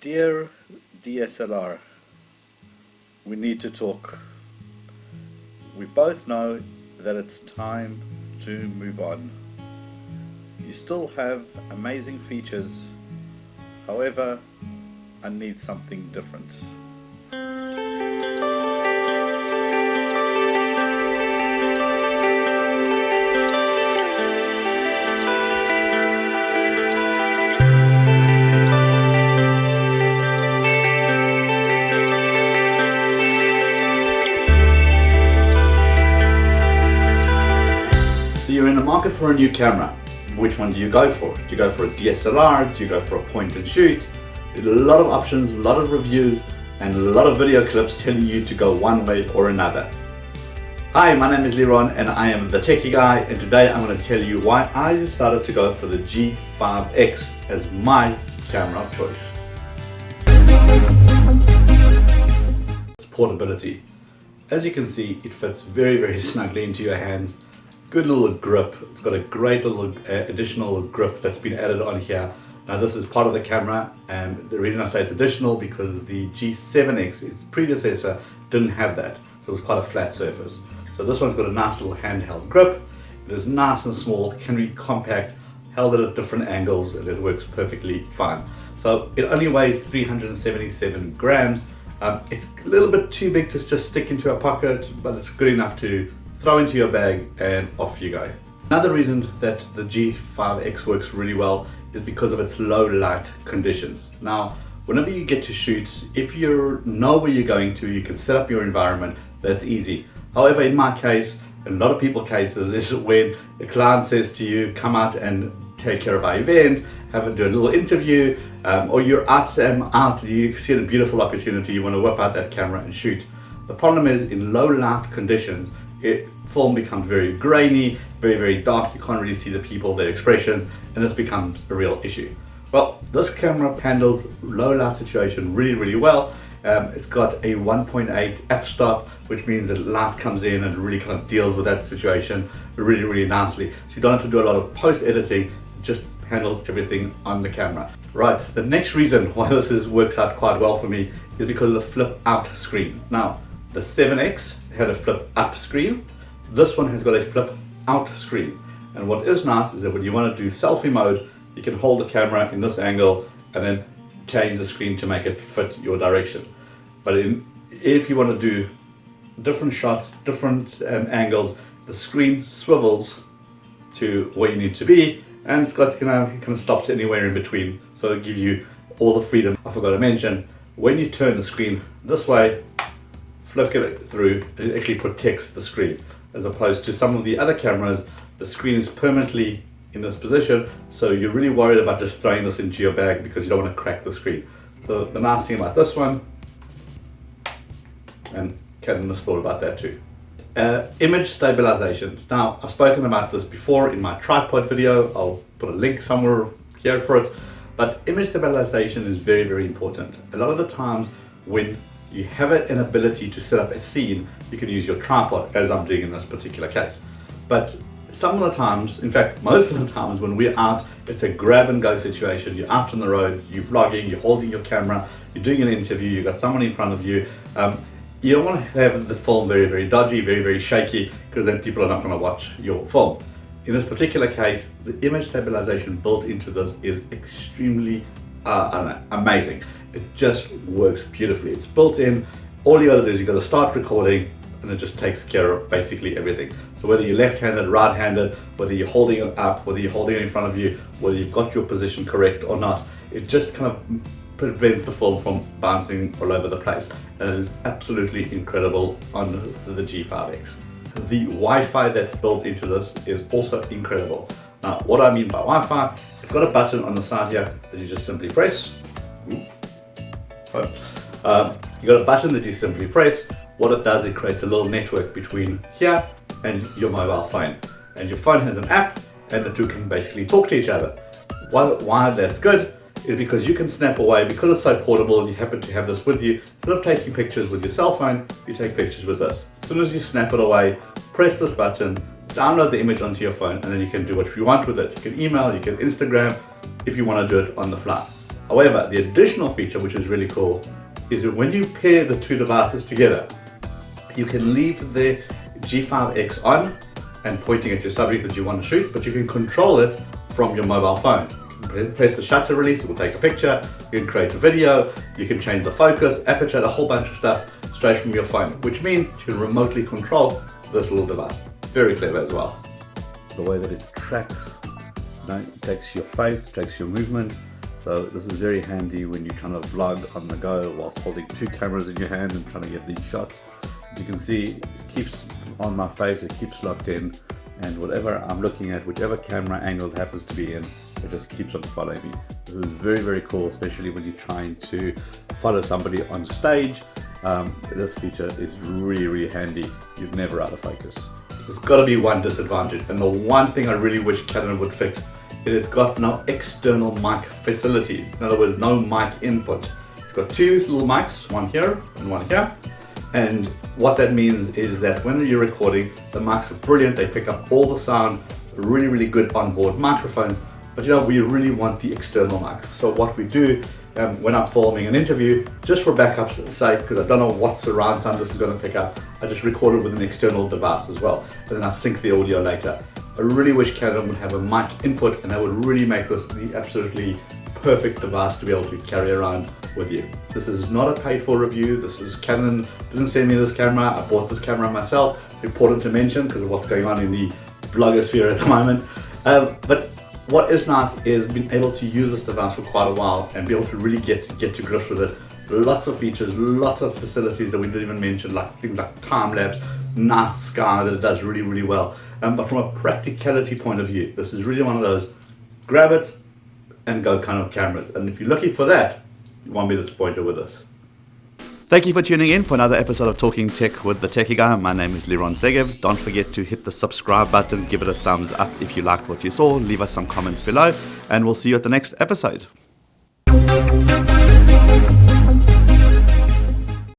Dear DSLR, we need to talk. We both know that it's time to move on. You still have amazing features, however, I need something different. So you're in the market for a new camera. Which one do you go for? Do you go for a DSLR? Do you go for a point and shoot? A lot of options, a lot of reviews, and a lot of video clips telling you to go one way or another. Hi, my name is Liron and I am the techie guy, and today I'm going to tell you why I decided to go for the G5X as my camera of choice. It's portability. As you can see, it fits very snugly into your hands. Good little grip. It's got a great little additional grip that's been added on here. Now this is part of the camera, and the reason I say it's additional because the G7X, its predecessor, didn't have that. So it was quite a flat surface. So this one's got a nice little handheld grip. It is nice and small, can be compact, held at different angles, and it works perfectly fine. So it only weighs 377 grams. It's a little bit too big to just stick into a pocket, but it's good enough to throw into your bag and off you go. Another reason that the G5X works really well is because of its low light conditions. Now, whenever you get to shoots, if you know where you're going to, you can set up your environment, that's easy. However, in my case, and a lot of people's cases, is when the client says to you, come out and take care of our event, do a little interview, or you're out, you see a beautiful opportunity, you want to whip out that camera and shoot. The problem is, in low light conditions, film becomes very grainy, very dark. You can't really see the people, their expressions, and this becomes a real issue. Well, this camera handles low light situation really well. It's got a 1.8 f-stop, which means that light comes in and really kind of deals with that situation really nicely. So you don't have to do a lot of post editing, it just handles everything on the camera. Right, the next reason why this works out quite well for me is because of the flip out screen. Now, the 7X had a flip up screen. This one has got a flip out screen. And what is nice is that when you want to do selfie mode, you can hold the camera in this angle and then change the screen to make it fit your direction. But if you want to do different shots, different angles, the screen swivels to where you need to be, and it's got kind of stops anywhere in between. So it gives you all the freedom. I forgot to mention, when you turn the screen this way, flick it through, it actually protects the screen, as opposed to some of the other cameras, the screen is permanently in this position, so you're really worried about just throwing this into your bag because you don't want to crack the screen. So the nice thing about this one, and Canon has thought about that too. Image stabilization. Now, I've spoken about this before in my tripod video. I'll put a link somewhere here for it, but image stabilization is very important. A lot of the times when you have an ability to set up a scene, you can use your tripod, as I'm doing in this particular case. But some of the times, in fact most of the times when we're out, it's a grab and go situation. You're out on the road, you're vlogging, you're holding your camera, you're doing an interview, you've got someone in front of you. You don't want to have the film very dodgy, very shaky, because then people are not going to watch your film. In this particular case, the image stabilization built into this is extremely amazing. It just works beautifully. It's built in. All you gotta do is you gotta start recording, and it just takes care of basically everything. So whether you're left-handed, right-handed, whether you're holding it up, whether you're holding it in front of you, whether you've got your position correct or not, it just kind of prevents the film from bouncing all over the place. And it is absolutely incredible on the G5X. The Wi-Fi that's built into this is also incredible. Now, what I mean by Wi-Fi, it's got a button on the side here that you just simply press. You got a button that you simply press. What it does, it creates a little network between here and your mobile phone, and your phone has an app, and the two can basically talk to each other. Why that's good is because you can snap away, because it's so portable and you happen to have this with you. Instead of taking pictures with your cell phone, you take pictures with this. As soon as you snap it away, press this button, download the image onto your phone, and then you can do what you want with it. You can email, you can Instagram, if you want to do it on the fly. However, the additional feature, which is really cool, is that when you pair the two devices together, you can leave the G5X on and pointing at your subject that you want to shoot, but you can control it from your mobile phone. You can press the shutter release, it will take a picture, you can create a video, you can change the focus, aperture, a whole bunch of stuff straight from your phone, which means you can remotely control this little device. Very clever as well. The way that it tracks, it takes your face, tracks your movement. So this is very handy when you're trying to vlog on the go whilst holding two cameras in your hand and trying to get these shots. As you can see, it keeps on my face, it keeps locked in, and whatever I'm looking at, whichever camera angle it happens to be in, it just keeps on following me. This is very, very cool, especially when you're trying to follow somebody on stage. This feature is really, really handy. You're never out of focus. There's got to be one disadvantage, and the one thing I really wish Canon would fix, it's got no external mic facilities. In other words, no mic input. It's got two little mics, one here and one here. And what that means is that when you're recording, the mics are brilliant. They pick up all the sound, really, really good onboard microphones. But you know, we really want the external mics. So what we do when I'm filming an interview, just for backup's sake, because I don't know what surround sound this is going to pick up, I just record it with an external device as well. And then I sync the audio later. I really wish Canon would have a mic input, and that would really make this the absolutely perfect device to be able to carry around with you. This is not a paid for review. This is Canon didn't send me this camera. I bought this camera myself. It's important to mention because of what's going on in the vlogosphere at the moment. But what is nice is being able to use this device for quite a while and be able to really get to grips with it. Lots of features, lots of facilities that we didn't even mention, like things like time lapse, night sky that it does really, really well. But from a practicality point of view, this is really one of those grab it and go kind of cameras. And if you're looking for that, you won't be disappointed with this. Thank you for tuning in for another episode of Talking Tech with the Techie Guy. My name is Liron Segev. Don't forget to hit the subscribe button, give it a thumbs up if you liked what you saw, leave us some comments below, and we'll see you at the next episode.